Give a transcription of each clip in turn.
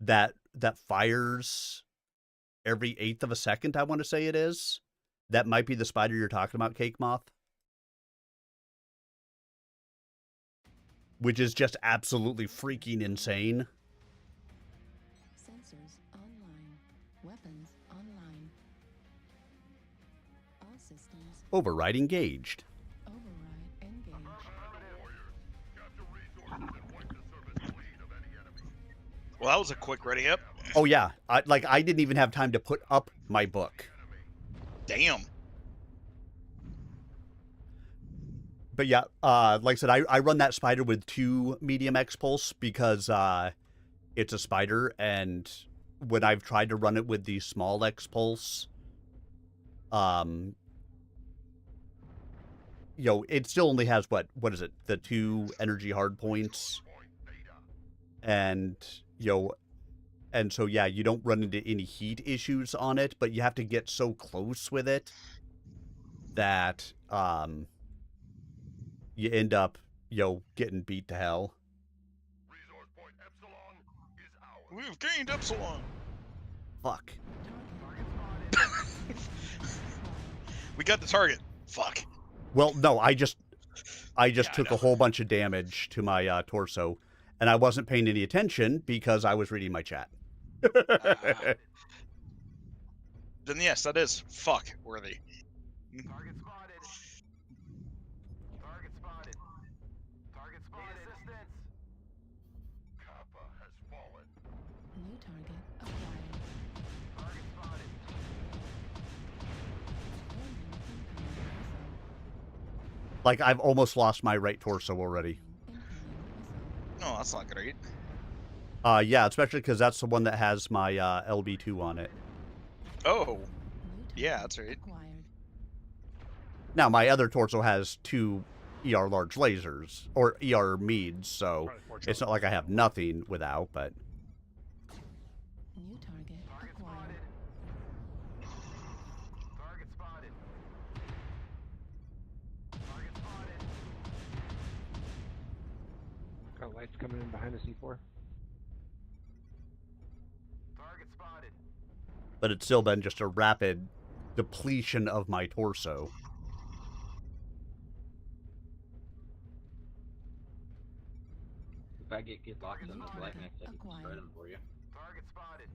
that fires every 1/8 of a second, I want to say it is. That might be the spider you're talking about, Cake Moth. Which is just absolutely freaking insane. Sensors online. Weapons online. All systems. Override engaged. Override engaged. Well, that was a quick ready up. Oh yeah, I didn't even have time to put up my book. Damn. But yeah, like I said, I run that spider with 2 medium X pulse because it's a spider, and when I've tried to run it with the small X pulse, it still only has what is it? The 2 energy hard points, and and so yeah, you don't run into any heat issues on it, but you have to get so close with it that you end up, getting beat to hell. Resource point Epsilon is ours. We've gained Epsilon. Fuck. We got the target. Fuck. Well, no, I just took I a whole bunch of damage to my torso, and I wasn't paying any attention because I was reading my chat. Then yes, that is fuck worthy. Target spotted. Target spotted. Target spotted. Assistance. Kappa has fallen. New target acquired. Target spotted. Like, I've almost lost my right torso already. No, that's not great. Yeah, especially because that's the one that has my LB2 on it. Oh. Yeah, that's right. Now, my other torso has 2 ER large lasers, or ER meads, so it's not like I have nothing without, but... New target acquired. Target spotted. Target spotted. Got lights coming in behind the C4. Target spotted. But it's still been just a rapid depletion of my torso. If I get locked in this light next, I can destroy them for you. Target spotted.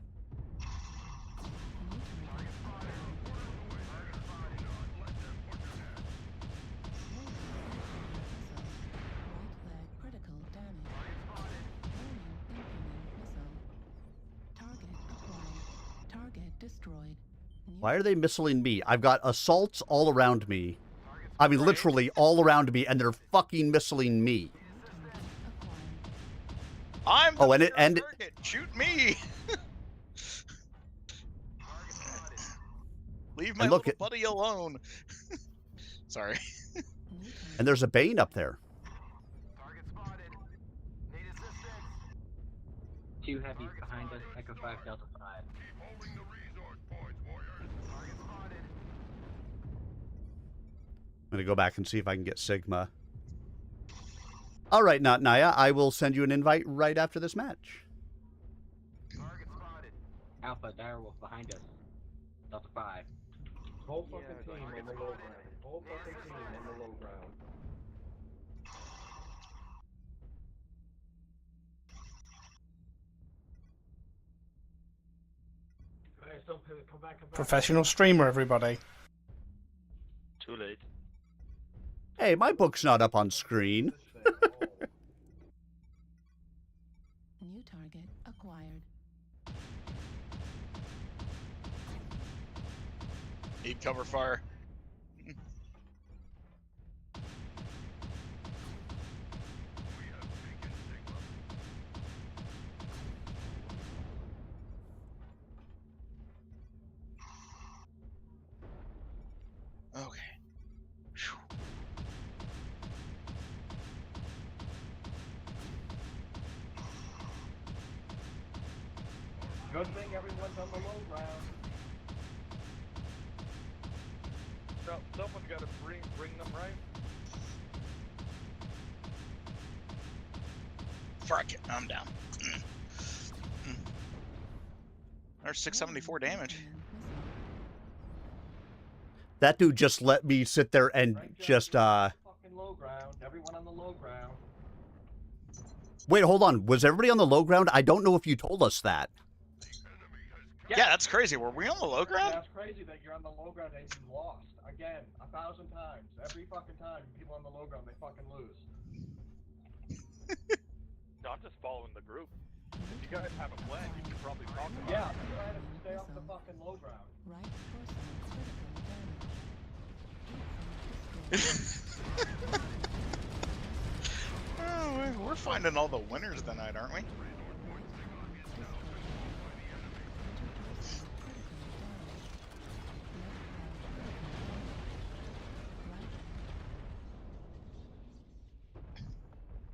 Target spotted. Target spotted. Let them put your hand. Right leg critical damage. Target spotted. Warning incoming missile. Target acquired. Target destroyed. Why are they missiling me? I've got assaults all around me. I mean, literally all around me, and they're fucking missiling me. I'm the target. Shoot me. Leave my little buddy alone. Sorry. And there's a Bane up there. Target spotted. Need assistance. 2 heavies behind us, Echo 5, Delta 5. Keep holding the resource points, warriors. Target spotted. I'm going to go back and see if I can get Sigma. All right, Not Naya, I will send you an invite right after this match. Target spotted. Alpha, Direwolf behind us. Delta 5. Whole fucking team on the low ground. Whole fucking team on the low ground. Alright, so come back. Professional streamer, everybody. Too late. Hey, my book's not up on screen. New target acquired. Need cover fire. Okay. Whew. Good thing everyone's on the low ground. Someone's got to bring them right. Fuck it, I'm down. There's 674 damage. That dude just let me sit there and Right, just, Fucking low ground. Everyone on the low ground. Wait, hold on. Was everybody on the low ground? I don't know if you told us that. Yeah, that's crazy. Were we on the low ground? Yeah, it's crazy that you're on the low ground and you lost. Again, 1,000 times. Every fucking time people on the low ground, they fucking lose. No, I'm just following the group. If you guys have a plan, you can probably talk about Yeah, it. the plan is to stay off the fucking low ground. Right torso critical damage. Oh, we're finding all the winners tonight, aren't we?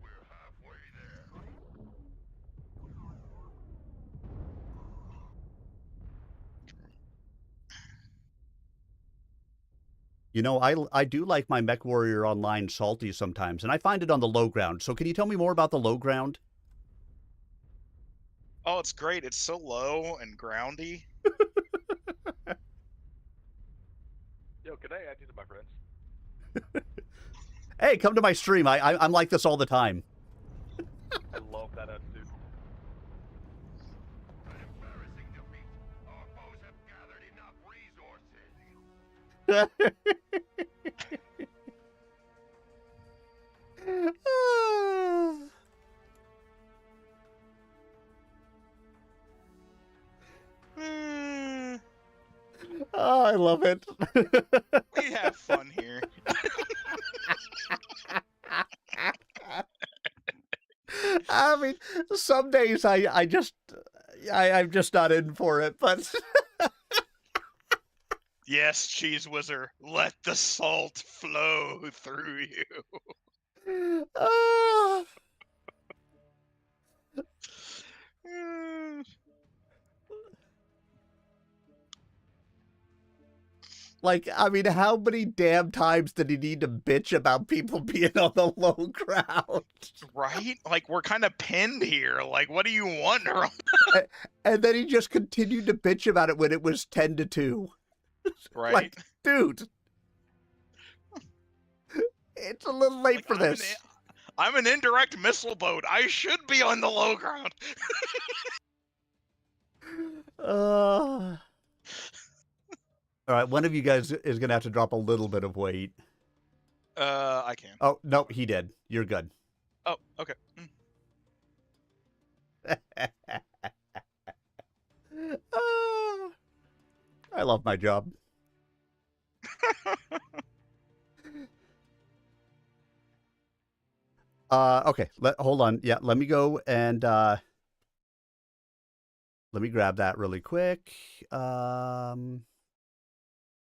We're halfway there. You know, I do like my Mech Warrior Online salty sometimes, and I find it on the low ground. So can you tell me more about the low ground? Oh, it's great. It's so low and groundy. Yo, can I add you to my friends? Hey, come to my stream. I'm like this all the time. I love that attitude. An embarrassing defeat. Our foes have gathered enough resources. Oh, I love it. We have fun here. I mean, some days I'm just not in for it, but Yes, Cheese Whizzer, let the salt flow through you. Ah. Like, I mean, how many damn times did he need to bitch about people being on the low ground? Right? Like, we're kind of pinned here. Like, what do you want? And then he just continued to bitch about it when it was 10-2. Right? Like, dude, it's a little late Like, for this. I'm an indirect missile boat. I should be on the low ground. All right, one of you guys is going to have to drop a little bit of weight. I can. Oh, no, he did. You're good. Oh, okay. I love my job. Okay, hold on. Yeah, let me go and let me grab that really quick.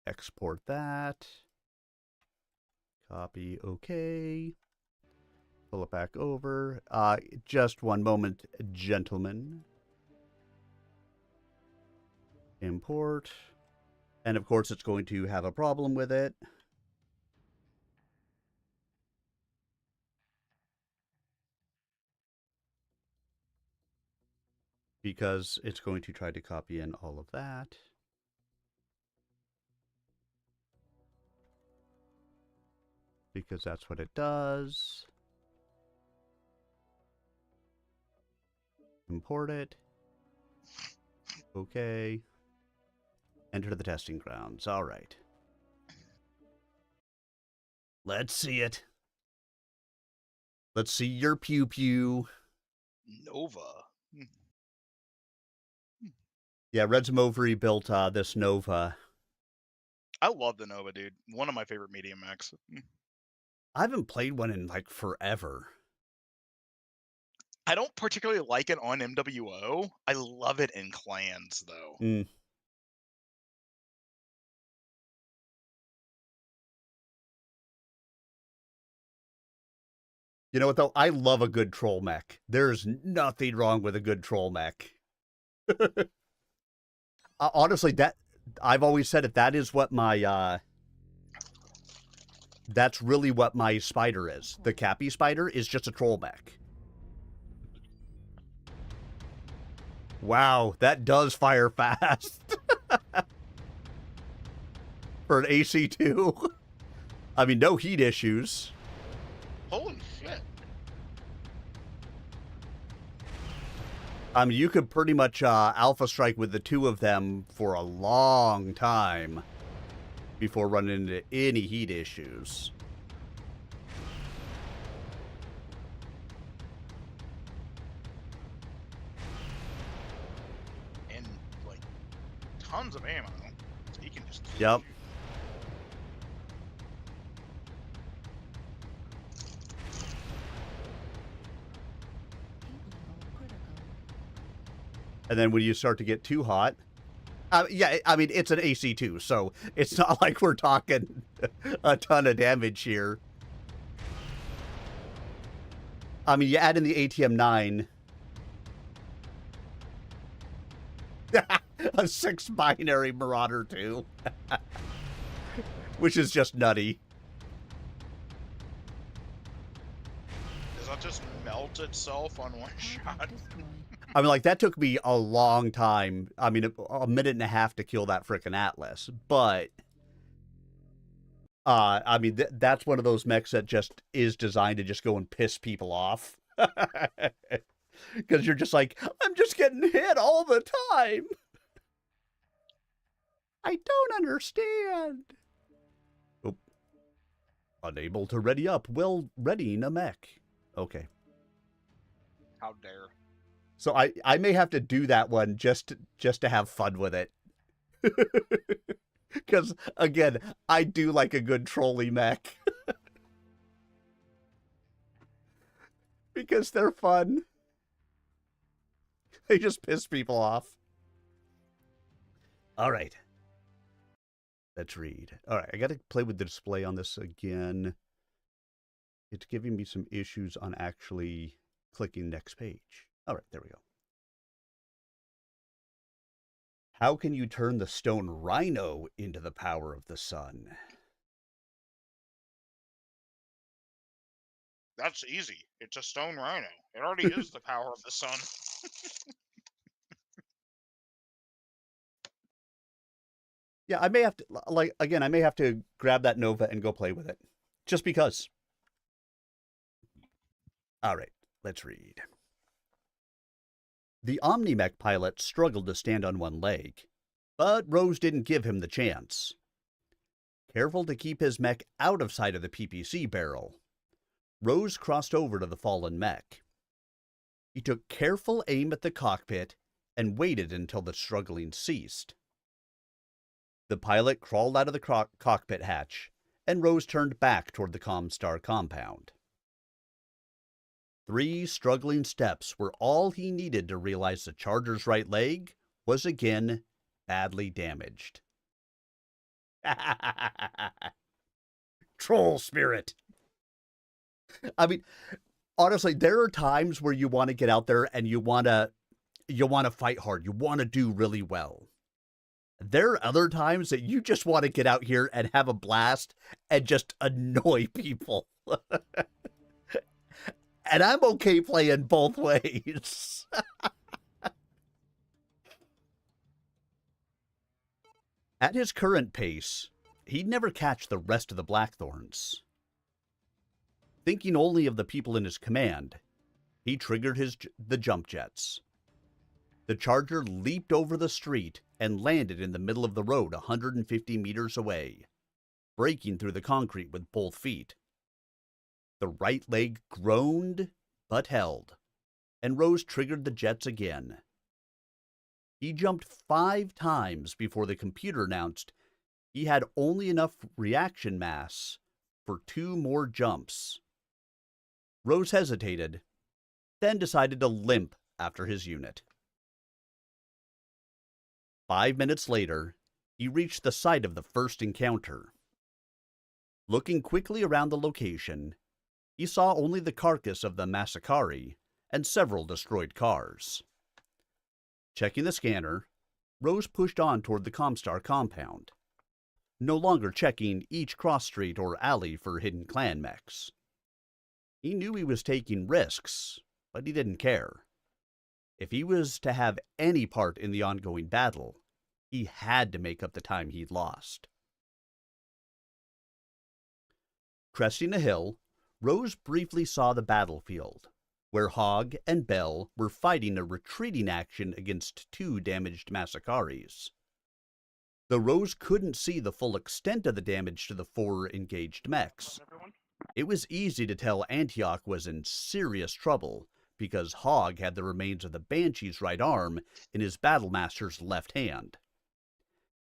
Export that. Copy, okay. Pull it back over. Just one moment, gentlemen. Import. And of course, it's going to have a problem with it. Because it's going to try to copy in all of that. Because that's what it does. Import it. Okay. Enter the testing grounds. All right. Let's see it. Let's see your pew-pew. Nova. Yeah, Red Zomovary built this Nova. I love the Nova, dude. One of my favorite medium mechs. I haven't played one in, like, forever. I don't particularly like it on MWO. I love it in clans, though. Mm. You know what, though? I love a good troll mech. There's nothing wrong with a good troll mech. Honestly, I've always said it. That is what my... that's really what my spider is. The Cappy spider is just a troll mech. Wow, that does fire fast. For an AC2. I mean, no heat issues. Holy shit. I mean, you could pretty much alpha strike with the two of them for a long time before running into any heat issues. And, like, tons of ammo. So he can just... Yep. Heat level critical. And then when you start to get too hot, yeah, I mean, it's an AC2, so it's not like we're talking a ton of damage here. I mean, you add in the ATM-9. A 6 binary Marauder, too. Which is just nutty. Does that just melt itself on one shot? Target destroyed. I mean, like, that took me a long time. I mean, a minute and a half to kill that frickin' Atlas. But, I mean, that's one of those mechs that just is designed to just go and piss people off. Because you're just like, I'm just getting hit all the time. I don't understand. Oh. Unable to ready up while readying a mech. Okay. How dare. So I may have to do that one just to have fun with it. Because, again, I do like a good trolley mech. Because they're fun. They just piss people off. All right. Let's read. All right, I got to play with the display on this again. It's giving me some issues on actually clicking next page. All right, there we go. How can you turn the stone rhino into the power of the sun? That's easy. It's a stone rhino. It already is the power of the sun. Yeah, I may have to, like, again, I may have to grab that Nova and go play with it. Just because. All right, let's read. The Omni-Mech pilot struggled to stand on one leg, but Rose didn't give him the chance. Careful to keep his mech out of sight of the PPC barrel, Rose crossed over to the fallen mech. He took careful aim at the cockpit and waited until the struggling ceased. The pilot crawled out of the cockpit hatch, and Rose turned back toward the Comstar compound. 3 struggling steps were all he needed to realize the Charger's right leg was again badly damaged. Troll spirit. I mean, honestly, there are times where you want to get out there and you want to fight hard. You want to do really well. There are other times that you just want to get out here and have a blast and just annoy people. And I'm okay playing both ways. At his current pace, he'd never catch the rest of the Blackthorns. Thinking only of the people in his command, he triggered the jump jets. The Charger leaped over the street and landed in the middle of the road 150 meters away, breaking through the concrete with both feet. The right leg groaned, but held, and Rose triggered the jets again. He jumped 5 times before the computer announced he had only enough reaction mass for 2 more jumps. Rose hesitated, then decided to limp after his unit. 5 minutes later, he reached the site of the first encounter. Looking quickly around the location, he saw only the carcass of the Massacari and several destroyed cars. Checking the scanner, Rose pushed on toward the Comstar compound, no longer checking each cross street or alley for hidden clan mechs. He knew he was taking risks, but he didn't care. If he was to have any part in the ongoing battle, he had to make up the time he'd lost. Cresting a hill, Rose briefly saw the battlefield, where Hogg and Bell were fighting a retreating action against 2 damaged Massacres. Though Rose couldn't see the full extent of the damage to the 4 engaged mechs, it was easy to tell Antioch was in serious trouble because Hogg had the remains of the Banshee's right arm in his Battlemaster's left hand.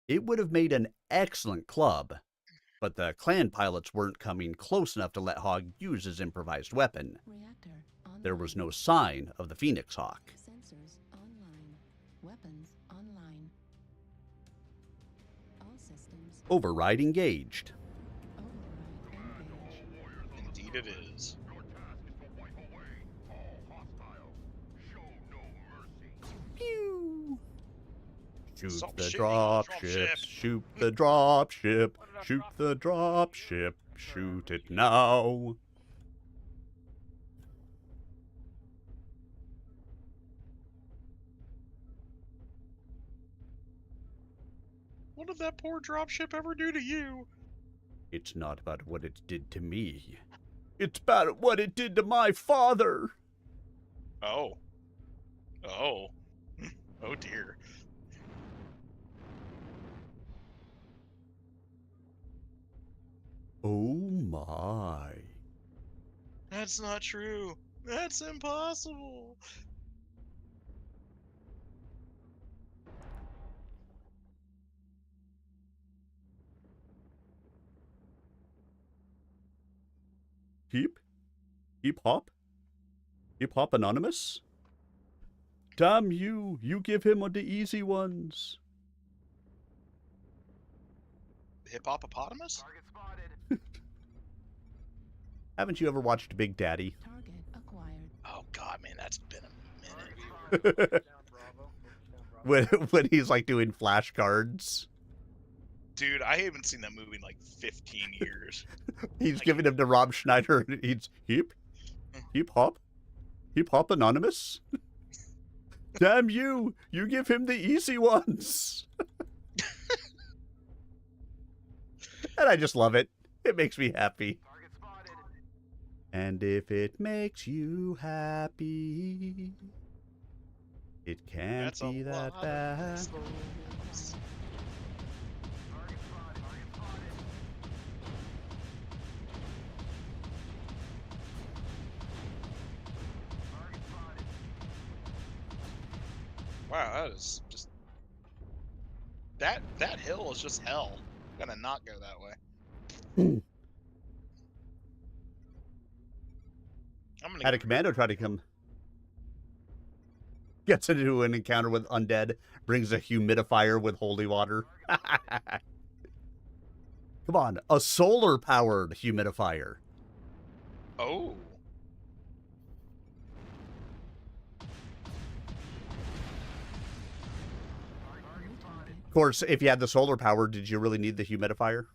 It would have made an excellent club, but the clan pilots weren't coming close enough to let Hogg use his improvised weapon. Reactor online. There was no sign of the Phoenix Hawk. Sensors online. Weapons online. All systems Override engaged. override engaged. Indeed it is. Pew! Shoot Stop the shooting, drop drop ship, ship. shoot the drop ship, shoot the drop ship, shoot it now. What did that poor dropship ever do to you? It's not about what it did to me. It's about what it did to my father. Oh. Oh. Oh dear. Oh my. That's not true. That's impossible. Heap? Heap hop? Heap hop anonymous? Damn you, you give him the easy ones. Hippopotamus? Haven't you ever watched Big Daddy? Target acquired. Oh god, man, that's been a minute. Down Bravo. when he's like doing flashcards. Dude, I haven't seen that movie in like 15 years. He's giving him to Rob Schneider and he's heap hop anonymous. Damn you, you give him the easy ones. And I just love it. It makes me happy. And if it makes you happy, it can't That's a be that lot of bad. missiles. Wow, that is just that hill is just hell. I'm gonna not go that way. I'm gonna Had a commando try to come. Gets into an encounter with undead, brings a humidifier with holy water. Come on, a solar-powered humidifier. Oh. New target. Of course, if you had the solar power, did you really need the humidifier?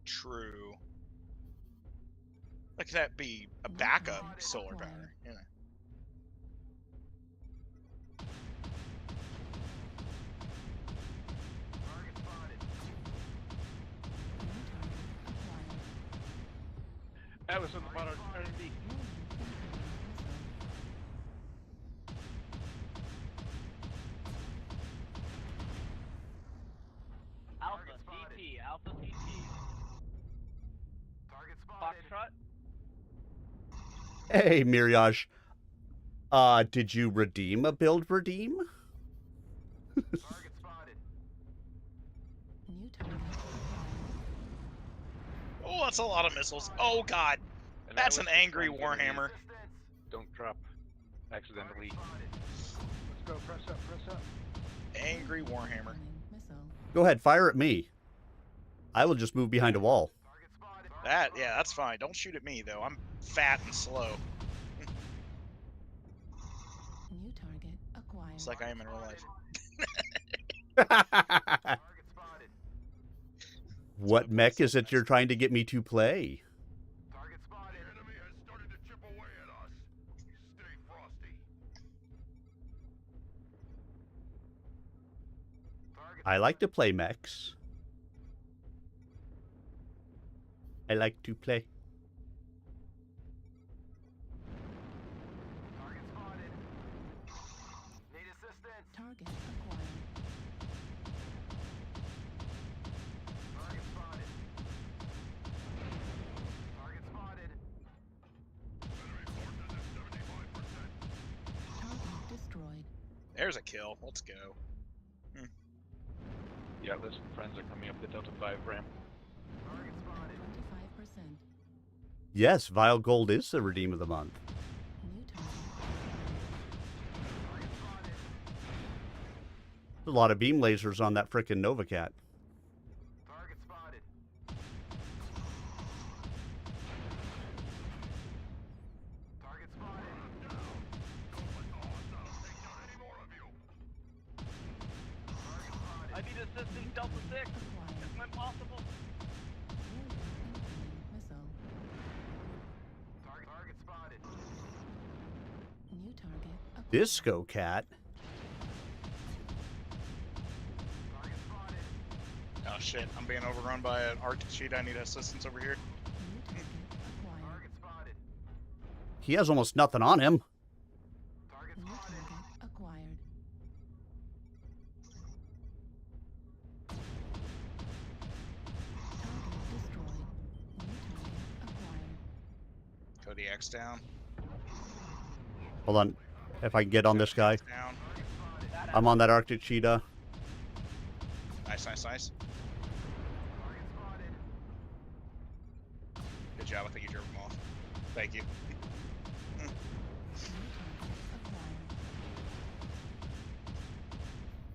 True. Like that be a backup solar power, you know. New target acquired. That was on the bottom R&D. Rolling incoming Alpha CP. Target spotted. Foxtrot. Hey, Mirage. Did you redeem a build redeem? Target spotted. New target acquired. Oh, that's a lot of missiles. Oh god. And That's I an was just angry trying to get Warhammer. Don't drop accidentally. Let's go, press up, press up. Angry Warhammer. Incoming missile. Go ahead, fire at me. I will just move behind a wall. Target spotted. Yeah, that's fine. Don't shoot at me though. I'm fat and slow. New target acquired. Just like I am in real life. Target spotted. What mech is it you're trying to get me to play? Target spotted. Enemy has started to chip away at us. Stay frosty. I like to play mechs. I like to play. Target spotted. Need assistance. Target acquired. Target spotted. Target spotted. Target destroyed. There's a kill. Let's go. Yeah, listen, friends are coming up the Delta 5 ramp. Target spotted. 25%. Yes, Vile Gold is the redeem of the month. New target. Target spotted. There's a lot of beam lasers on that frickin' Novacat. Target spotted. Target spotted. I need assistance, Delta 6, Acquired. when possible. Incoming missile. Target spotted. New target acquired. Disco Cat? Target spotted. Oh shit, I'm being overrun by an Arctic sheet. I need assistance over here. New target acquired. Target spotted. He has almost nothing on him. Target New spotted. target acquired. Target destroyed. New target acquired. Cody X down. Hold on. If I can get on this guy. X down. I'm on that Arctic Cheetah. Nice, nice, nice. Target spotted. Good job. I think you drove him off. Thank you. New target acquired.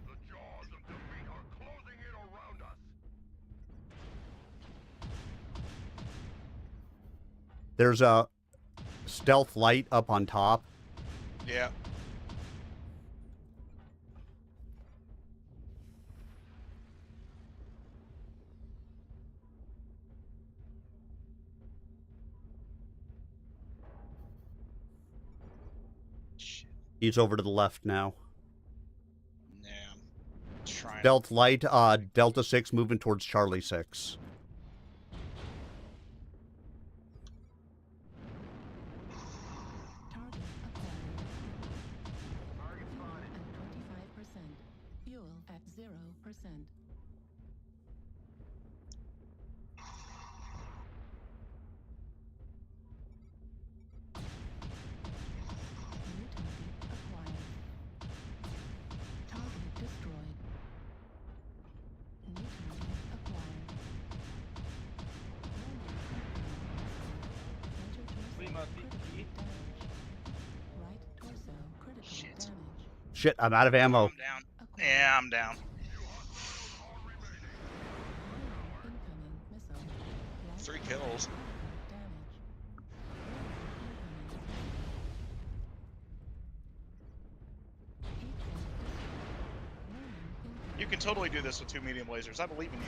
The jaws of defeat are closing in around us. There's a stealth light up on top. Yeah. Shit. He's over to the left now. Yeah. I'm trying. Stealth light, Delta 6 moving towards Charlie 6. Target acquired. Target spotted. At 25%. Fuel at 0%. New target acquired. Target destroyed. New target acquired. Center torso Lima critical CT. damage. Right torso critical Shit. damage. Shit, I'm out of ammo. I'm down. Acquired. Yeah, I'm down. Incoming missile. Right 3 torso kills. damage. You can totally do this with 2 medium lasers. I believe in you.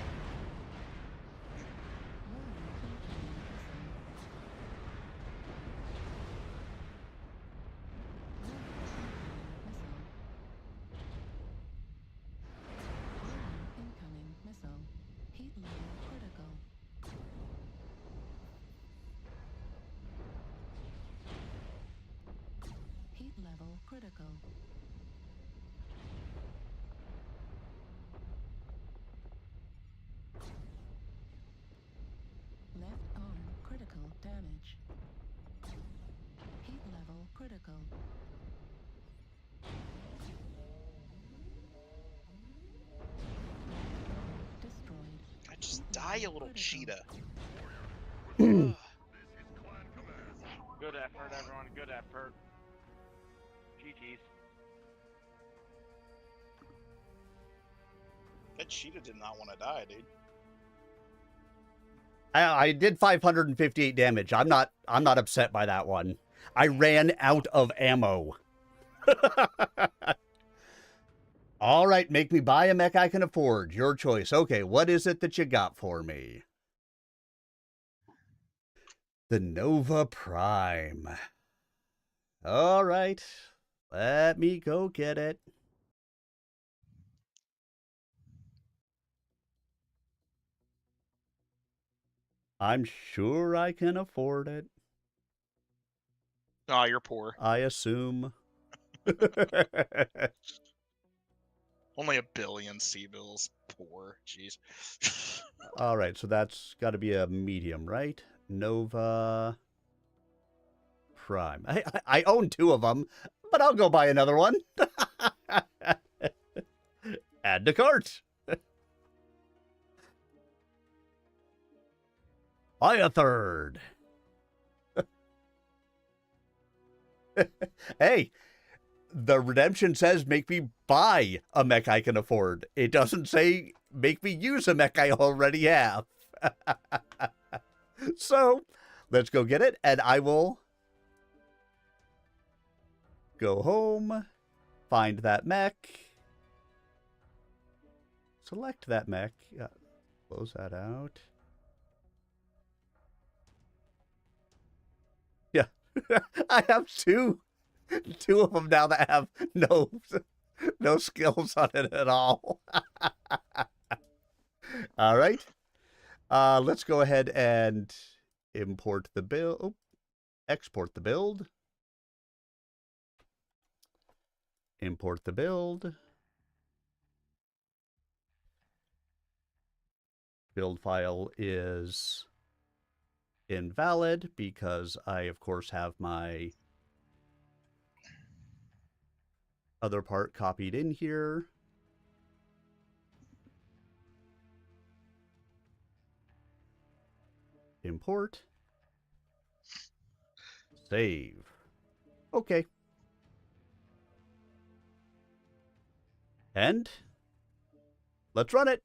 Incoming missile. Heat level critical. Heat level critical. Left arm critical damage. Heat level critical. Destroyed. God, just die, you little cheetah. Good effort, everyone. Good effort. GG's. That cheetah did not want to die, dude. I did 558 damage. I'm not upset by that one. I ran out of ammo. All right, make me buy a mech I can afford. Your choice. Okay, what is it that you got for me? The Nova Prime. All right, let me go get it. I'm sure I can afford it. Oh, you're poor. I assume. Only a billion C-bills. Poor. Jeez. All right, so that's got to be a medium, right? Nova Prime. I own 2 of them, but I'll go buy another one. Add to cart. Buy a third. Hey, the redemption says make me buy a mech I can afford. It doesn't say make me use a mech I already have. So, let's go get it, and I will go home, find that mech, select that mech, yeah, close that out. Yeah, I have two of them now that have no skills on it at all. All right. Let's go ahead and import the build. Oh, export the build. Import the build. Build file is invalid because I, of course, have my other part copied in here. Import. Save. Okay. And let's run it.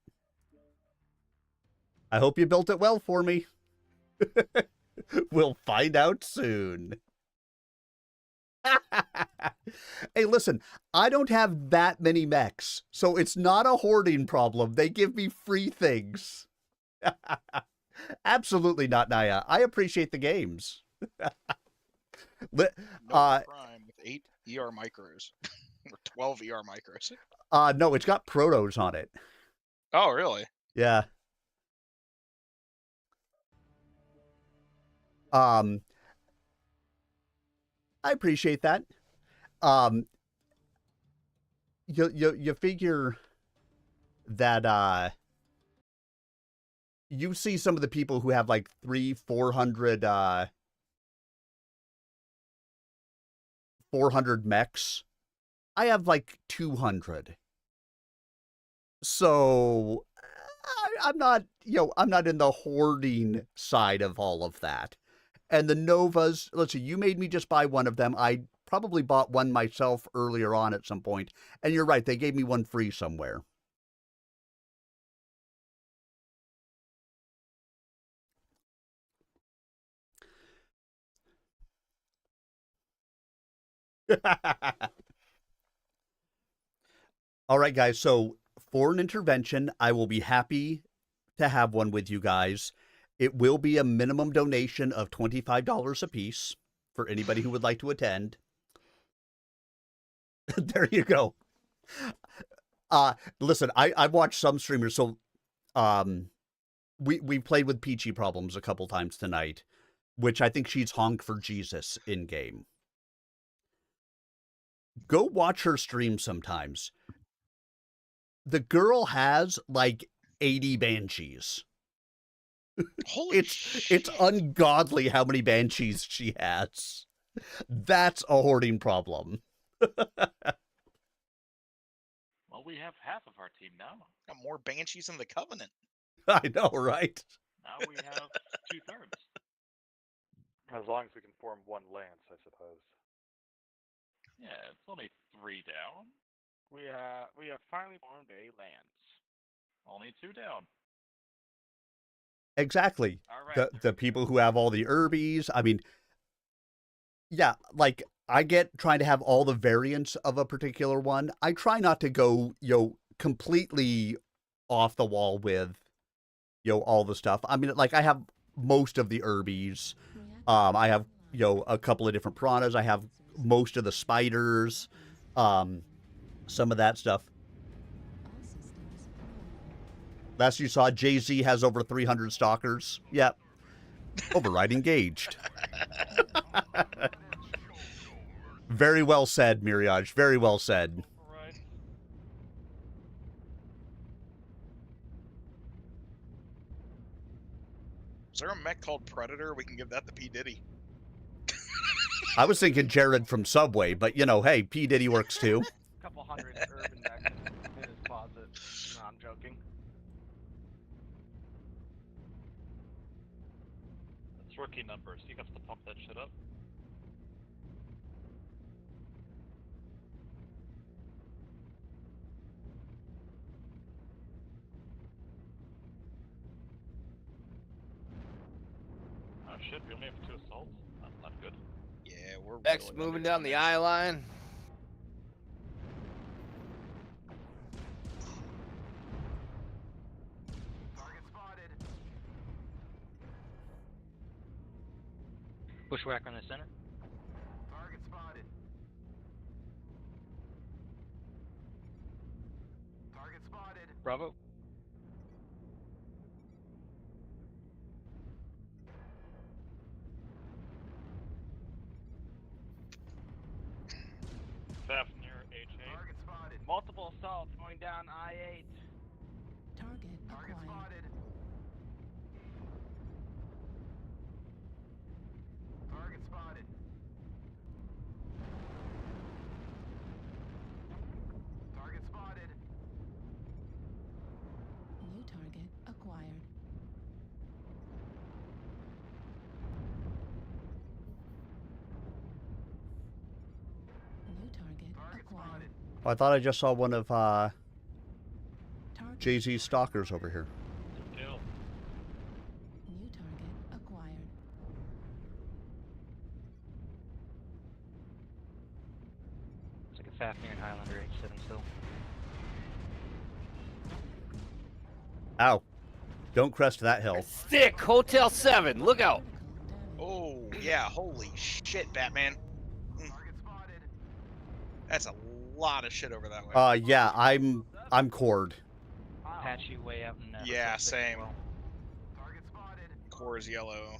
I hope you built it well for me. We'll find out soon. Hey, listen, I don't have that many mechs, so it's not a hoarding problem. They give me free things. Absolutely not, Naya. I appreciate the games. Nova Prime with 8 ER micros. Or 12 ER micros. No, it's got protos on it. Oh, really? Yeah. I appreciate that. You figure that you see some of the people who have like 300-400 400 mechs. I have like 200. So I'm not, I'm not in the hoarding side of all of that. And the Novas, let's see, you made me just buy one of them. I probably bought one myself earlier on at some point. And you're right, they gave me one free somewhere. All right, guys. So for an intervention, I will be happy to have one with you guys. It will be a minimum donation of $25 a piece for anybody who would like to attend. There you go. Listen, I've watched some streamers, so we played with Peachy Problems a couple times tonight, which I think she's Honk for Jesus in game. Go watch her stream sometimes. The girl has like 80 banshees. Holy shit. It's ungodly how many banshees she has. That's a hoarding problem. Well, we have half of our team now. Got more banshees in the Covenant. I know, right? Now we have 2/3. As long as we can form one lance, I suppose. Yeah, it's only 3 down. We have finally formed a lance. Only 2 down. Exactly. All right. The people who have all the Urbies. I mean, yeah, like I get trying to have all the variants of a particular one. I try not to go, completely off the wall with, all the stuff. I mean, like I have most of the Urbies. I have, a couple of different piranhas. I have most of the spiders. Some of that stuff. Last you saw, Jay-Z has over 300 stalkers. Yep. Override engaged. Very well said, Mirage. Very well said. Right. Is there a mech called Predator? We can give that to P. Diddy. I was thinking Jared from Subway, but you know, hey, P. Diddy works too. Couple hundred urban mechs in his closet. No, I'm joking. It's rookie numbers. You got to pump that shit up. Oh shit, we only have 2 assaults? That's not good. Yeah, we're X really moving under down the damage. eye line. Bushwhacker in the center. Bravo. Fafnir, H8. Multiple assaults going down I-8. Target acquired. New target acquired. New target acquired. I thought I just saw one of Target Jay-Z's stalkers over here. Good kill. New target acquired. It's like a Fafnir and Highlander H7 still. Ow. Don't crest that hill. Stick, Hotel 7, look out. Oh, yeah, holy shit, Batman. That's a lot of shit over that way. Yeah, I'm cored. Apache way out in Yeah, Hotel 6 as same. well. Core is yellow.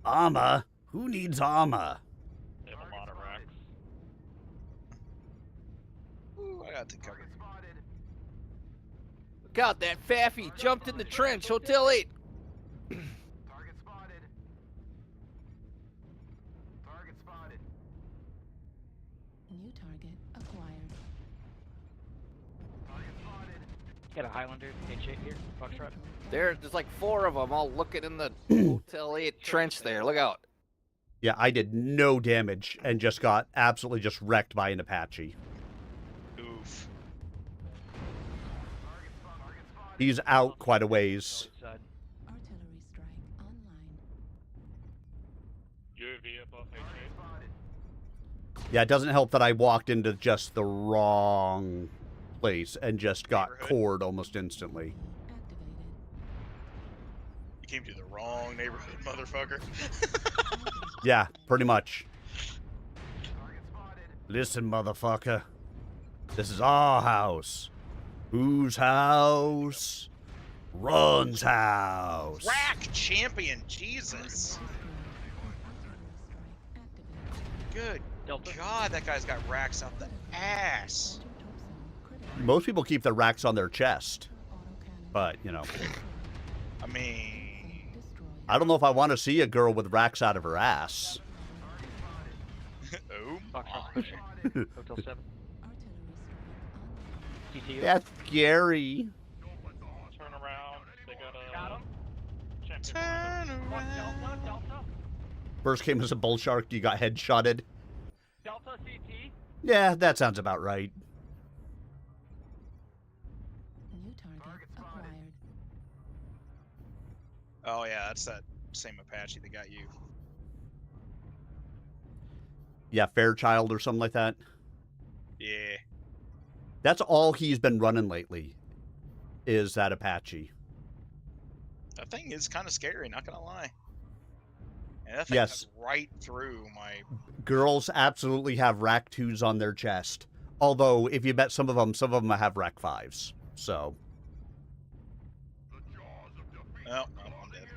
Armor? Who needs armor? They have a lot of racks. Ooh, I got to cover. Look out, that Faffy jumped in the trench, Hotel 8. New target acquired. Got a Highlander H8 here. Foxtrot. There's like 4 of them all looking in the Hotel 8 trench there, look out. Yeah, I did no damage and just got absolutely just wrecked by an Apache. Oof. He's out quite a ways. Solid side. Artillery strike online. UAV above H8. Yeah, it doesn't help that I walked into just the wrong place and just got Neighborhood. cored almost instantly. Activated. You came to the wrong neighborhood, motherfucker. Yeah, pretty much. Listen, motherfucker. This is our house. Whose house? Run's house. Rack champion, Jesus. Good Delta. God, that guy's got racks out the ass. Most people keep their racks on their chest. But, you know, I mean, I don't know if I want to see a girl with racks out of her ass. oh Foxtrot my. pushing. Hotel 7. CTU. That's scary. Turn around. They got a Got him. champion. Turn One around. Delta. First came as a bull shark, you got headshotted. Delta CT. Yeah, that sounds about right. New target acquired. Oh yeah, that's that same Apache that got you. Yeah, Fairchild or something like that. Yeah. That's all he's been running lately, is that Apache. That thing is kind of scary, not gonna lie. And that thing Yes. cuts right through my. Girls absolutely have rack 2s on their chest. Although, if you bet some of them have rack 5s. So, The jaws of Oh, I'm dead.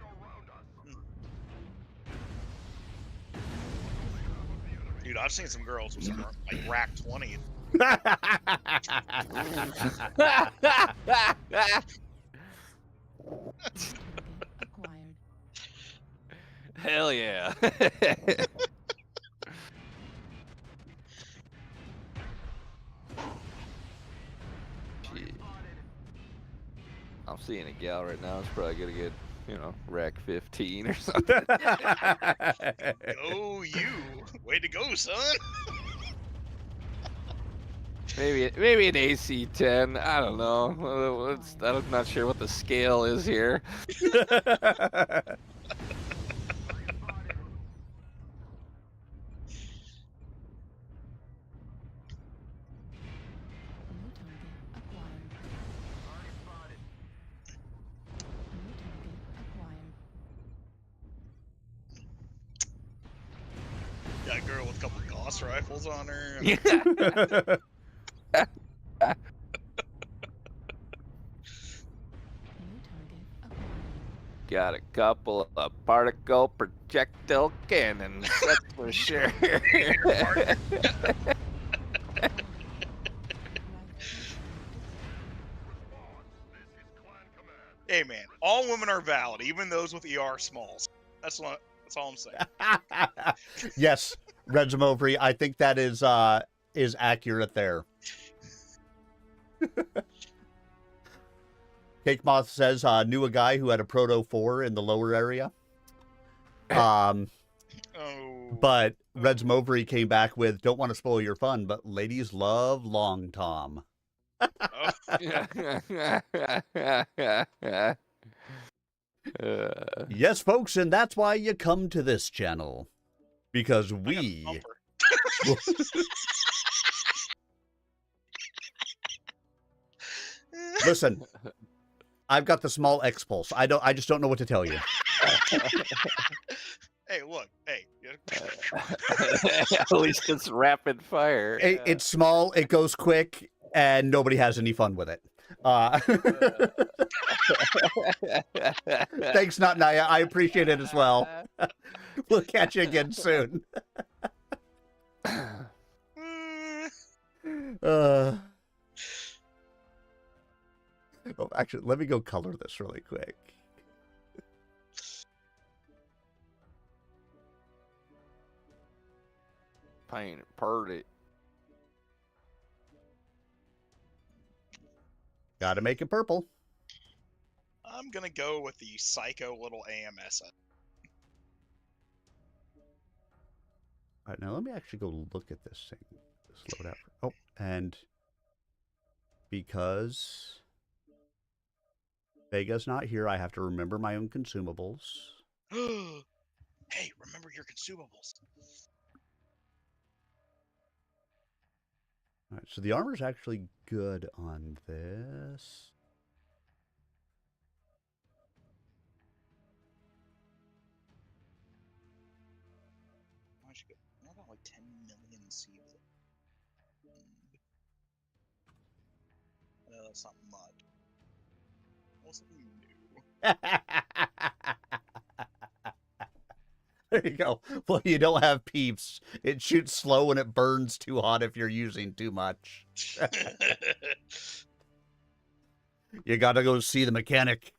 Dude, I've seen some girls with some like rack 20. Acquired. Hell yeah. Shit. I'm seeing a gal right now. It's probably gonna get, rack 15 or something. Go you! Way to go, son! Maybe an AC 10. I don't know. I'm not sure what the scale is here. New target acquired. New target acquired. Got a girl with a couple Gauss rifles on her. New target acquired. Got a couple of particle projectile cannons, that's for sure. Hey man, all women are valid, even those with ER smalls. That's all I'm saying. Yes, Reds Mowbray, I think that is accurate there. Cake Moth says, knew a guy who had a Proto 4 in the lower area. Oh. But Reds Mowbray came back with, don't want to spoil your fun, but ladies love Long Tom. Yes, folks, and that's why you come to this channel. Because we... Listen, I've got the small X pulse. I just don't know what to tell you. Hey, look, hey. At least it's rapid fire. It's small, it goes quick, and nobody has any fun with it. Thanks, Not Naya. I appreciate it as well. We'll catch you again soon. Oh, actually, let me go color this really quick. Paint it pretty. Gotta make it purple. I'm gonna go with the psycho little AMS. All right, now let me actually go look at this thing. Slow down. Oh, and because Vega's not here, I have to remember my own consumables. Hey, remember your consumables. All right, so the armor's actually good on this. I got like 10 million seeds. That's not much. What's something new? There you go. Well, you don't have peeps. It shoots slow and it burns too hot if you're using too much. You gotta go see the mechanic.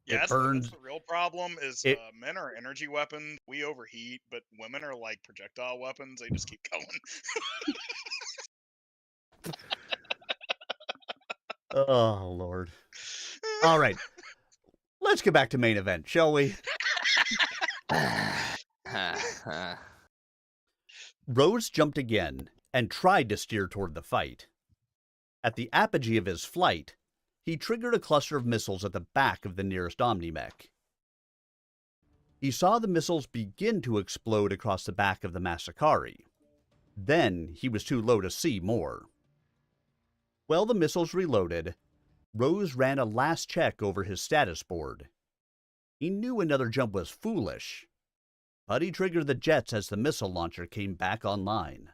Yeah, It burns. that's the real problem is men are energy weapons. We overheat, but women are like projectile weapons. They just keep going. Oh, Lord. All right. Let's get back to main event, shall we? Rose jumped again and tried to steer toward the fight. At the apogee of his flight, he triggered a cluster of missiles at the back of the nearest Omni-Mech. He saw the missiles begin to explode across the back of the Masakari. Then he was too low to see more. While the missiles reloaded, Rose ran a last check over his status board. He knew another jump was foolish, but he triggered the jets as the missile launcher came back online.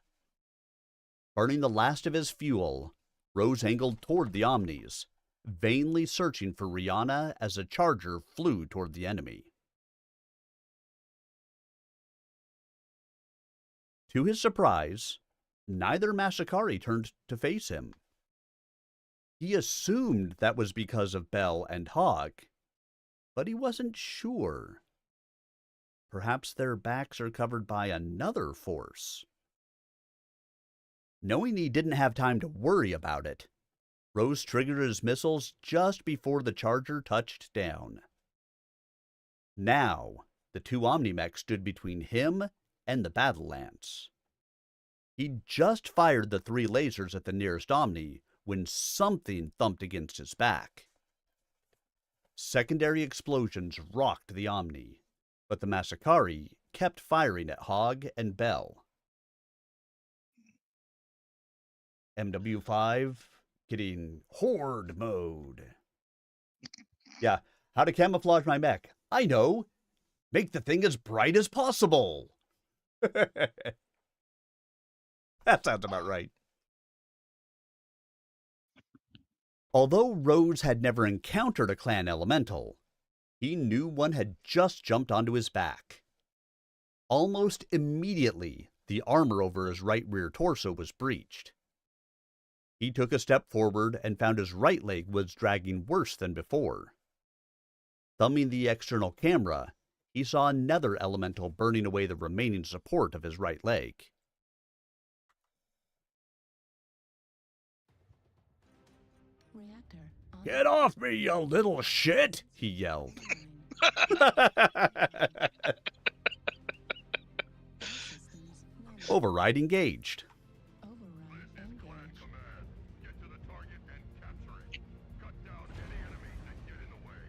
Burning the last of his fuel, Rose angled toward the Omnis, vainly searching for Rihanna as a charger flew toward the enemy. To his surprise, neither Masakari turned to face him. He assumed that was because of Bell and Hog, but he wasn't sure. Perhaps their backs are covered by another force. Knowing he didn't have time to worry about it, Rose triggered his missiles just before the charger touched down. Now, the two Omni-Mechs stood between him and the battle lance. He just fired the 3 lasers at the nearest Omni when something thumped against his back. Secondary explosions rocked the Omni, but the Masakari kept firing at Hog and Bell. MW5 getting horde mode. Yeah, how to camouflage my mech. I know. Make the thing as bright as possible. That sounds about right. Although Rose had never encountered a clan elemental, he knew one had just jumped onto his back. Almost immediately, the armor over his right rear torso was breached. He took a step forward and found his right leg was dragging worse than before. Thumbing the external camera, he saw another elemental burning away the remaining support of his right leg. Reactor on. Get off me, you little shit! He yelled. Override engaged. Override engaged. Command. Get to the target and capture it. Cut down any enemies that get in the way.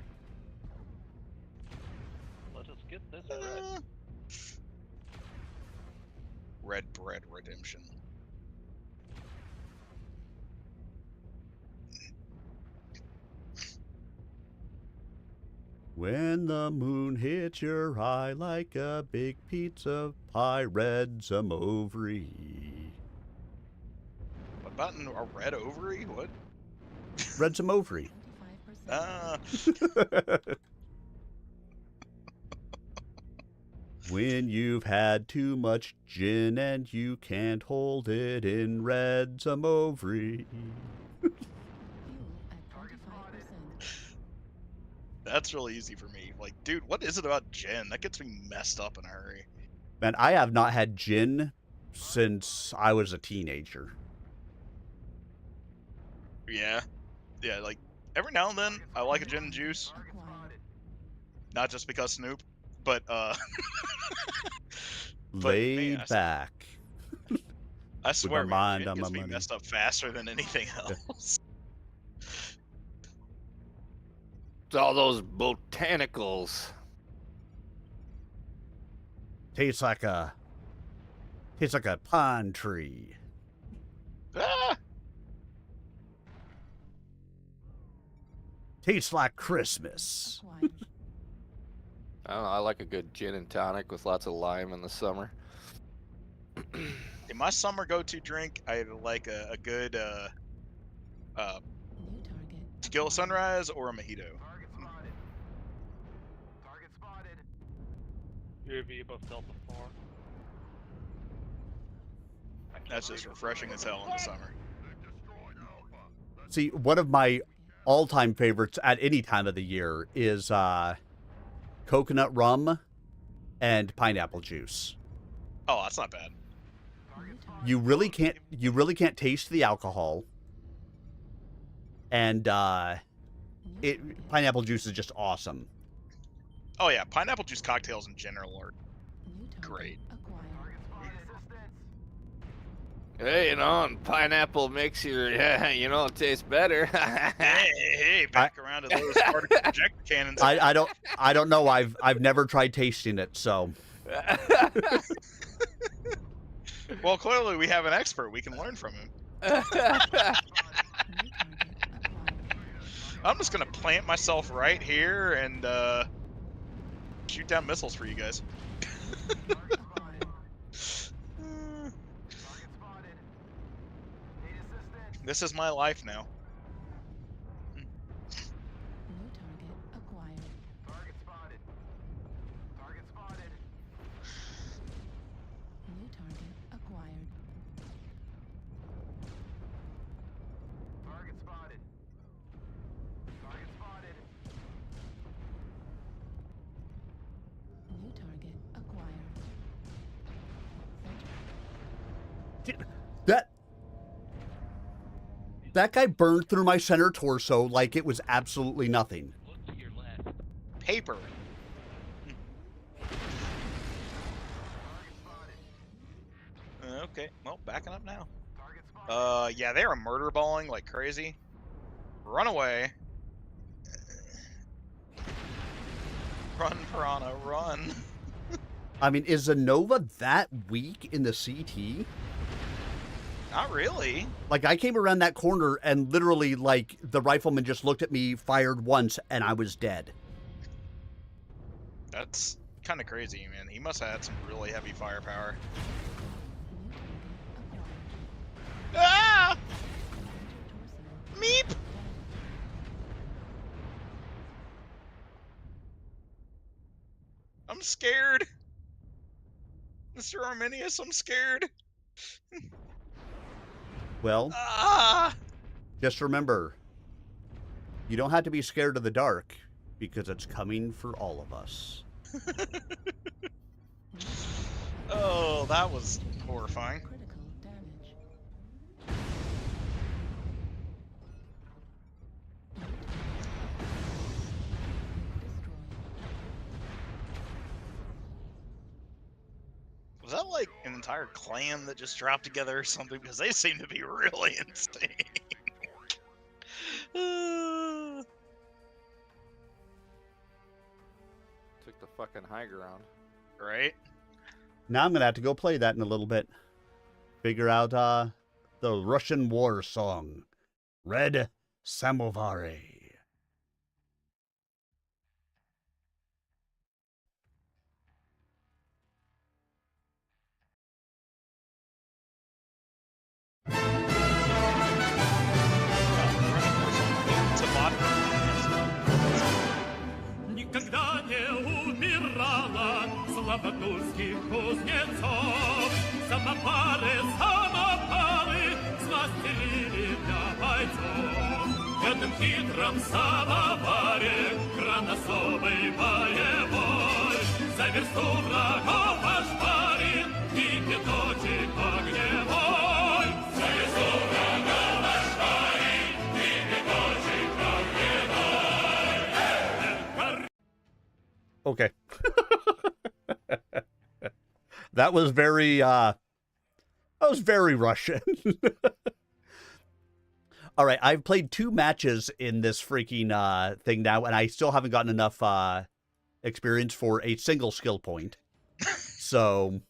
Let us get this red. Red bread redemption. When the moon hits your eye like a big pizza pie, red some ovary. What about a red ovary? What? Red some ovary. 25%. Ah. When you've had too much gin and you can't hold it in, red some ovary. Fuel at 25%. That's really easy for me. Like, dude, what is it about gin? That gets me messed up in a hurry. Man, I have not had gin since I was a teenager. Yeah. Yeah, like, every now and then, I like a gin and juice. Acquired. Not just because Snoop, but, Laid man, back. I swear, my man, mind gin on gets my me money. messed up faster than anything else. It's all those botanicals. Tastes like a pine tree. Ah! Tastes like Christmas. Acquired. I don't know, I like a good gin and tonic with lots of lime in the summer. In my summer go-to drink, I like a good New target. tequila acquired. sunrise or a mojito. UAV above Delta 4. That's just refreshing as hell in the summer. See, one of my all-time favorites at any time of the year is coconut rum and pineapple juice. Oh, that's not bad. New target. You really can't taste the alcohol. And New target. pineapple juice is just awesome. Oh yeah, pineapple juice cocktails in general are New target. great. Acquired. Hey, you know, and pineapple makes your, it tastes better. Hey, back around to those particle projector cannons. I don't know. I've never tried tasting it, so Well, clearly we have an expert. We can learn from him. New target. Acquired. I'm just gonna plant myself right here and shoot down missiles for you guys. Acquired. This is my life now. That guy burned through my center torso like it was absolutely nothing. Look to your left. Paper. Okay, well, backing up now. Yeah, they are murder balling like crazy. Run away. Run, Piranha, run. I mean, is Zanova that weak in the CT? Not really. Like, I came around that corner and literally, like, the rifleman just looked at me, fired once, and I was dead. That's kind of crazy, man. He must have had some really heavy firepower. Ah! Meep! I'm scared. Mr. Arminius, I'm scared. Well, Ah! just remember, you don't have to be scared of the dark, because it's coming for all of us. Oh, that was horrifying. Critical damage. Was that like an entire clan that just dropped together or something? Because they seem to be really insane. Took the fucking high ground. Right? Now I'm going to have to go play that in a little bit. Figure out the Russian war song, Red Samovari. Никогда не умирала слава тульских кузнецов. Самопалы, смастерили для бойцов. В этом хитром самоваре кран особый боевой. За версту врагов ошпарит и пяточек огневой. За версту врагов ошпарит и пяточек огневой. Okay. That was very Russian. All right, I've played 2 matches in this freaking thing now, and I still haven't gotten enough experience for a single skill point. So,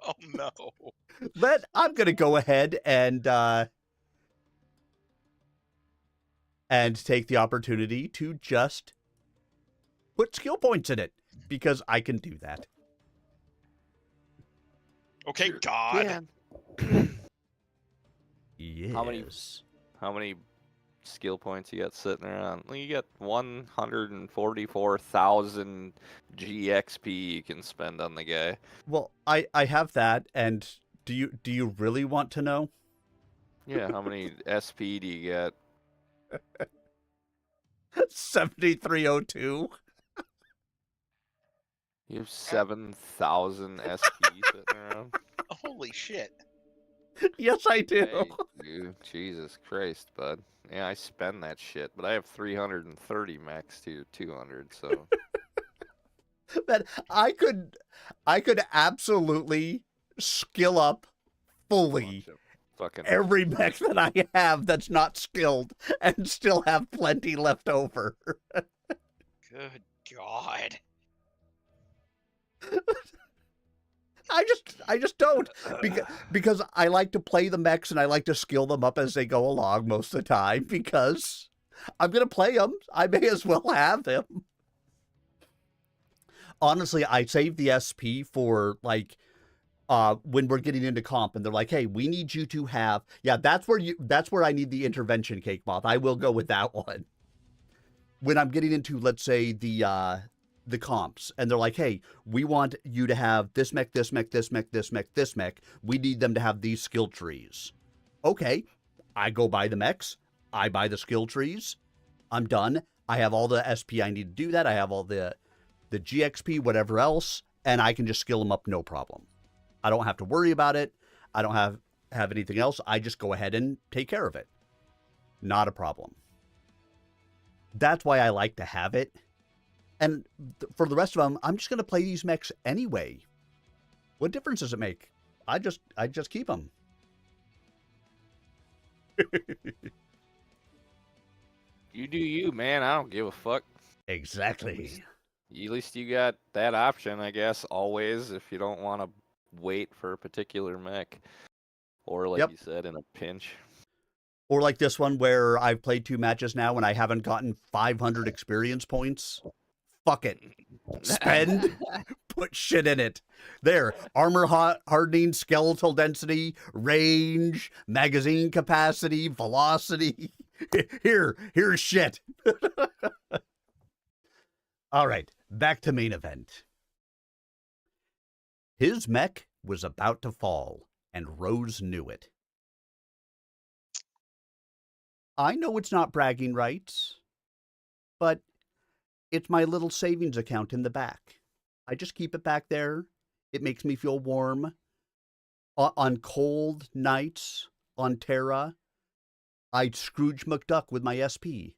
Oh no. but I'm gonna go ahead and take the opportunity to just put skill points in it, because I can do that. Okay, God. Yes. How many skill points you got sitting around? Well, you got 144,000 GXP you can spend on the guy. Well, I have that, and do you really want to know? Yeah, how many SP do you get? 7302. You have 7,000 SP sitting around? Holy shit. Yes, I do. Hey, dude, Jesus Christ, bud. Yeah, I spend that shit, but I have 330 max to 200, so... Man, I could absolutely skill up fully Fucking every mech that I have that's not skilled and still have plenty left over. Good God. I just don't, because I like to play the mechs and I like to skill them up as they go along most of the time, because I'm gonna play them. I may as well have them. Honestly, I save the SP for like when we're getting into comp and they're like, "Hey, we need you to have..." Yeah, that's where I need the intervention, Cake Moth. I will go with that one. When I'm getting into, let's say, the comps, and they're like, "Hey, we want you to have this mech, this mech, this mech, this mech, this mech. We need them to have these skill trees." Okay, I go buy the mechs. I buy the skill trees. I'm done. I have all the SP I need to do that. I have all the GXP, whatever else, and I can just skill them up no problem. I don't have to worry about it. I don't have have anything else, I just go ahead and take care of it. Not a problem. That's why I like to have it. And for the rest of them, I'm just going to play these mechs anyway. What difference does it make? I just keep them. You do you, man. I don't give a fuck. Exactly. At least you got that option, I guess, always, if you don't want to wait for a particular mech. Or, like you said, in a pinch. Or like this one where I've played 2 matches now and I haven't gotten 500 experience points. Fuck it. Spend, put shit in it. There, armor hardening, skeletal density, range, magazine capacity, velocity. Here's shit. All right, back to main event. His mech was about to fall, and Rose knew it. I know it's not bragging rights, but it's my little savings account in the back. I just keep it back there. It makes me feel warm. On cold nights on Terra, I Scrooge McDuck with my SP.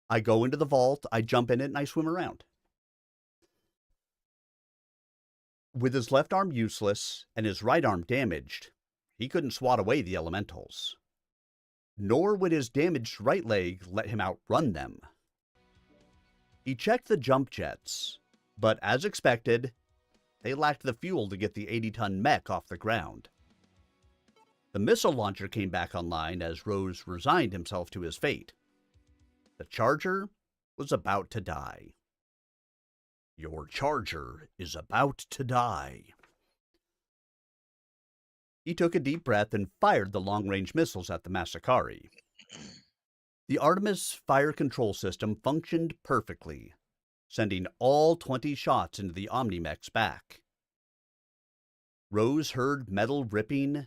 I go into the vault, I jump in it, and I swim around. With his left arm useless and his right arm damaged, he couldn't swat away the elementals. Nor would his damaged right leg let him outrun them. He checked the jump jets, but as expected, they lacked the fuel to get the 80-ton mech off the ground. The missile launcher came back online as Rose resigned himself to his fate. The Charger was about to die. Your Charger is about to die. He took a deep breath and fired the long-range missiles at the Masakari. The Artemis fire control system functioned perfectly, sending all 20 shots into the Omni-Mech's back. Rose heard metal ripping,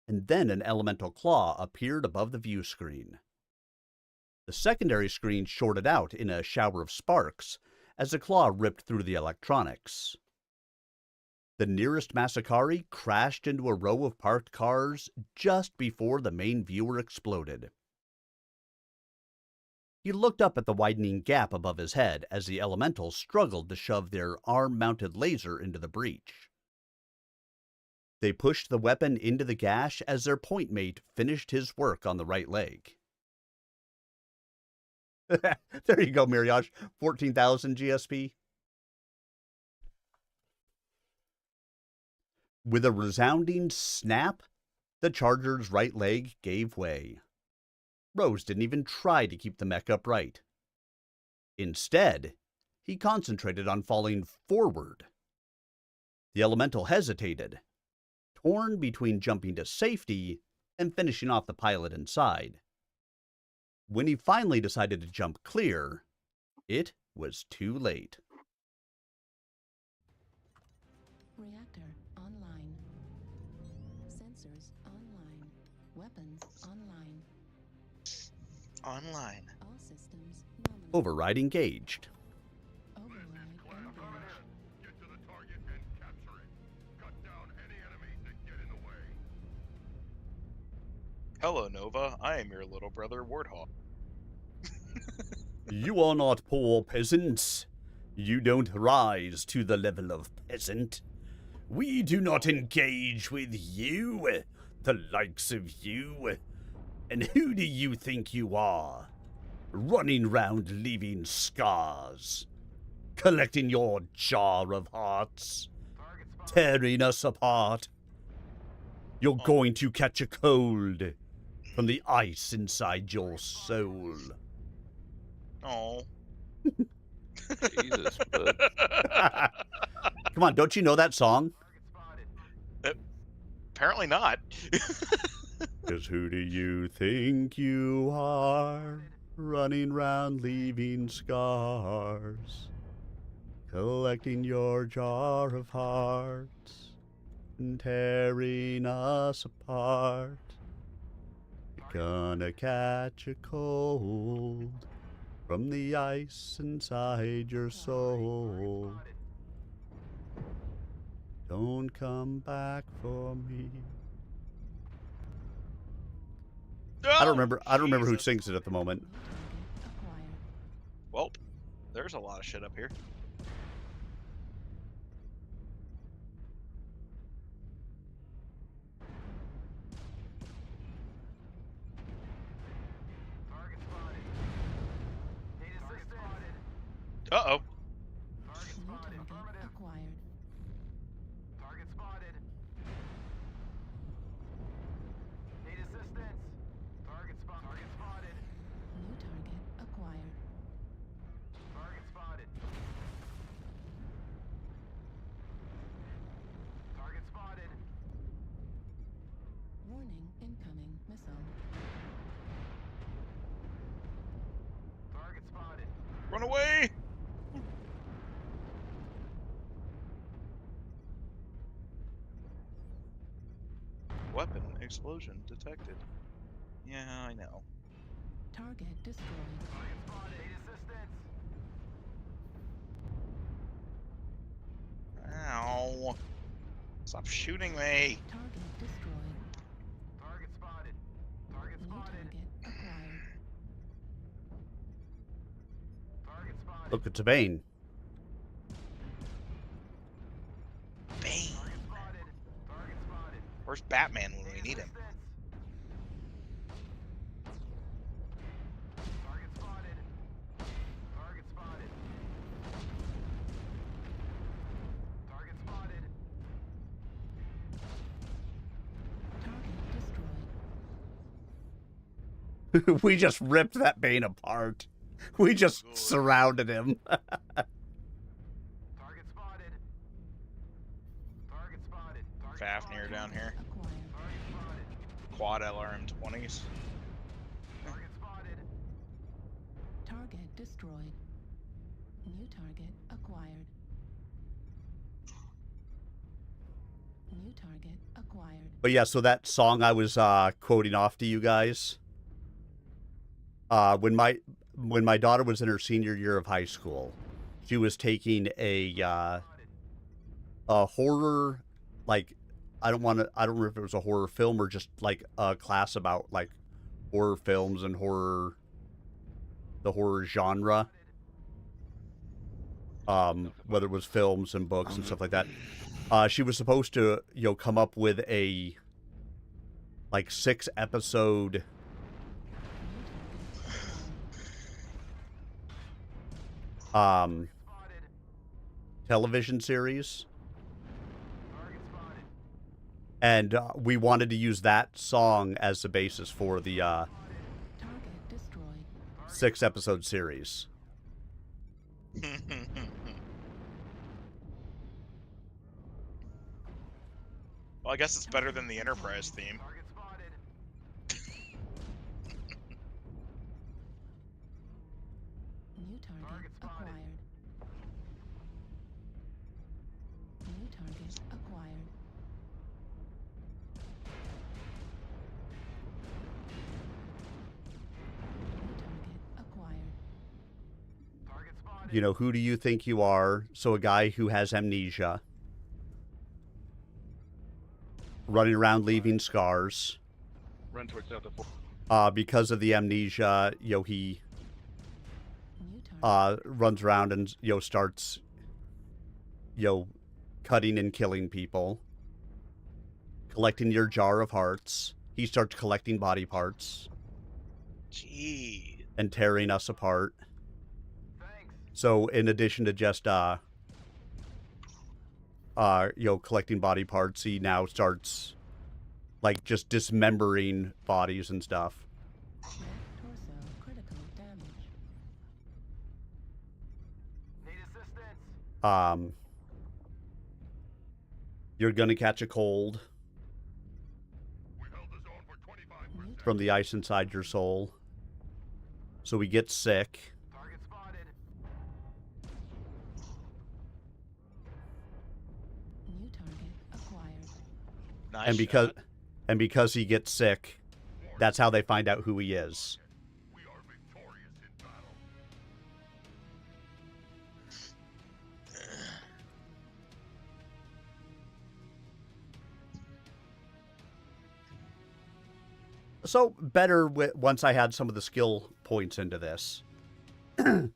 and then an elemental claw appeared above the view screen. The secondary screen shorted out in a shower of sparks as the claw ripped through the electronics. The nearest Masakari crashed into a row of parked cars just before the main viewer exploded. He looked up at the widening gap above his head as the elementals struggled to shove their arm-mounted laser into the breach. They pushed the weapon into the gash as their point mate finished his work on the right leg. There you go, Mirage. 14,000 GSP. With a resounding snap, the Charger's right leg gave way. Rose didn't even try to keep the mech upright. Instead, he concentrated on falling forward. The elemental hesitated, torn between jumping to safety and finishing off the pilot inside. When he finally decided to jump clear, it was too late. Reactor online. Sensors online. Weapons online. Online. All systems nominal. Override engaged. Override engaged. Get to the target and capture it. Cut down any enemies that get in the way. Hello, Nova. I am your little brother, Warthog. You are not poor peasants. You don't rise to the level of peasant. We do not engage with you, the likes of you. And who do you think you are? Running round leaving scars, collecting your jar of hearts, tearing us apart. You're going to catch a cold from the ice inside your soul. Oh. Jesus, bud. Come on, don't you know that song? Apparently not. 'Cause who do you think you are? Running round leaving scars, collecting your jar of hearts, and tearing us apart. You're gonna catch a cold from the ice inside your soul. Don't come back for me. I don't Oh, remember. I don't remember who Jesus. sings it at the moment. Well, there's a lot of shit up here. Uh-oh. Warning, incoming missile. Run away! Weapon explosion detected. Yeah, I know. Target destroyed. Ow. Stop shooting me. Target destroyed. New target acquired. Look, it's a Bane. Bane. Where's Batman when we need him? Target destroyed. We just ripped that Bane apart. We just surrounded him. Fafnir down here. Acquired. Quad LRM-20s. Target destroyed. New target acquired. New target acquired. But yeah, so that song I was quoting off to you guys. When my daughter was in her senior year of high school, she was taking a horror, like, I don't remember if it was a horror film or just like a class about like horror films and the horror genre. Whether it was films and books and stuff like that. She was supposed to, come up with a like 6-episode television series. And we wanted to use that song as the basis for the Target destroyed. 6-episode series. Well, I guess it's better than the Enterprise theme. New target acquired. New target acquired. New target acquired. Who do you think you are? So a guy who has amnesia, running around leaving scars. Run towards Delta 4. Because of the amnesia, he New target. runs around and starts cutting and killing people, collecting your jar of hearts. He starts collecting body parts Gee. and tearing us apart. So in addition to just collecting body parts, he now starts like just dismembering bodies and stuff. Left torso critical damage. You're gonna catch a cold We held the zone for 25 New from the ice inside your soul. So we get sick. New target acquired. Nice And because he gets sick, that's how they find out who he is. We are victorious in battle. So better once I had some of the skill points into this. I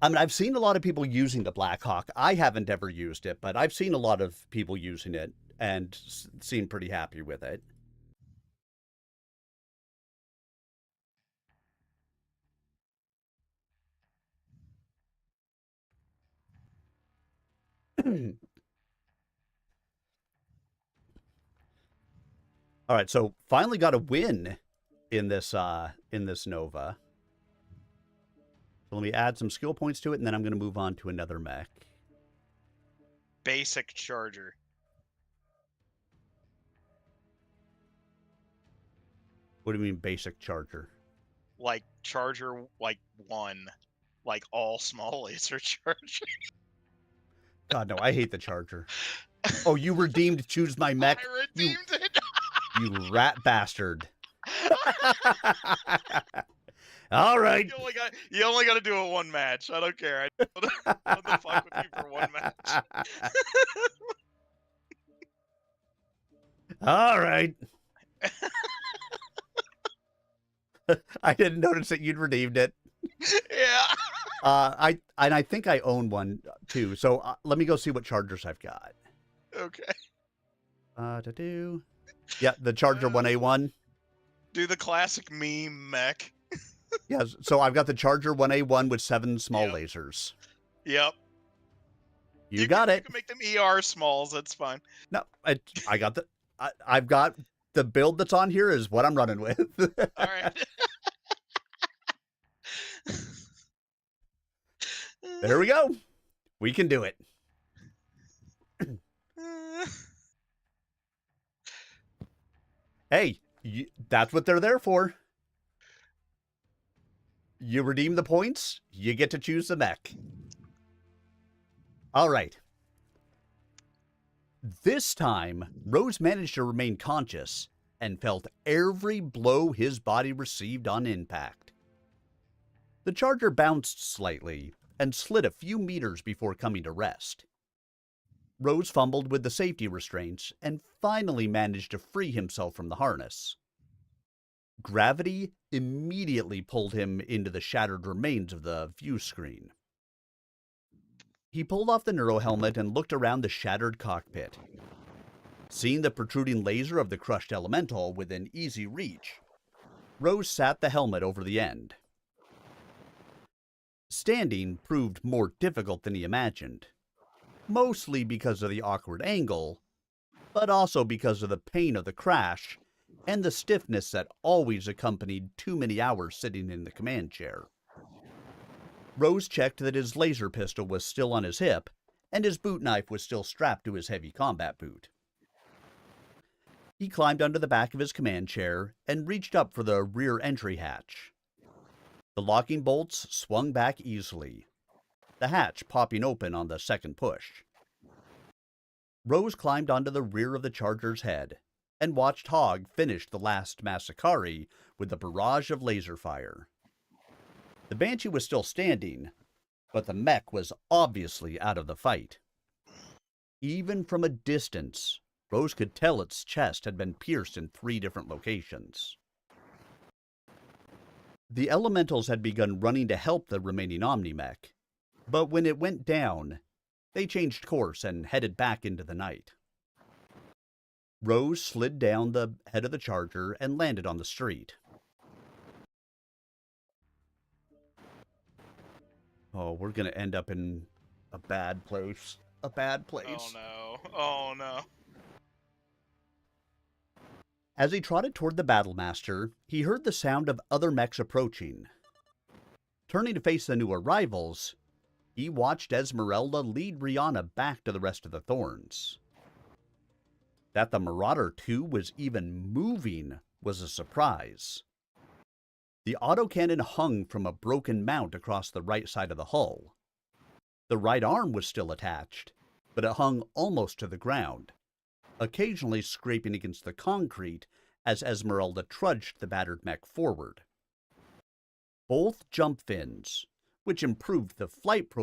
mean, I've seen a lot of people using the Blackhawk. I haven't ever used it, but I've seen a lot of people using it and seem pretty happy with it. All right, so finally got a win in this Nova. So let me add some skill points to it, and then I'm going to move on to another mech. Basic charger. What do you mean basic charger? Like charger, like 1, like all small laser charger. God, no, I hate the charger. Oh, you redeemed choose my mech? I redeemed it. You rat bastard. All right. You only got to do it 1 match. I don't care. I want to fuck with you for 1 match. All right. I didn't notice that you'd redeemed it. Yeah. I think I own one too. So let me go see what chargers I've got. Okay. Yeah, the Charger 1A1. Do the classic meme mech. Yes, so I've got the Charger 1A1 with 7 small lasers. Yep. You got it. You can make them ER smalls. That's fine. No, I got the. I've got the build that's on here is what I'm running with. All right. There we go. We can do it. Hey, that's what they're there for. You redeem the points, you get to choose the mech. All right. This time, Rose managed to remain conscious and felt every blow his body received on impact. The Charger bounced slightly and slid a few meters before coming to rest. Rose fumbled with the safety restraints and finally managed to free himself from the harness. Gravity immediately pulled him into the shattered remains of the view screen. He pulled off the neuro helmet and looked around the shattered cockpit. Seeing the protruding laser of the crushed elemental within easy reach, Rose sat the helmet over the end. Standing proved more difficult than he imagined, mostly because of the awkward angle, but also because of the pain of the crash and the stiffness that always accompanied too many hours sitting in the command chair. Rose checked that his laser pistol was still on his hip, and his boot knife was still strapped to his heavy combat boot. He climbed under the back of his command chair and reached up for the rear entry hatch. The locking bolts swung back easily, the hatch popping open on the second push. Rose climbed onto the rear of the Charger's head and watched Hogg finish the last Masakari with a barrage of laser fire. The Banshee was still standing, but the mech was obviously out of the fight. Even from a distance, Rose could tell its chest had been pierced in 3 different locations. The elementals had begun running to help the remaining Omni-Mech, but when it went down, they changed course and headed back into the night. Rose slid down the head of the Charger and landed on the street. Oh, we're going to end up in a bad place. A bad place. Oh no. Oh no. As he trotted toward the Battlemaster, he heard the sound of other mechs approaching. Turning to face the new arrivals, he watched Esmeralda lead Rihanna back to the rest of the Thorns. That the Marauder 2 was even moving was a surprise. The autocannon hung from a broken mount across the right side of the hull. The right arm was still attached, but it hung almost to the ground, occasionally scraping against the concrete as Esmeralda trudged the battered mech forward. Both jump fins, which improved the flight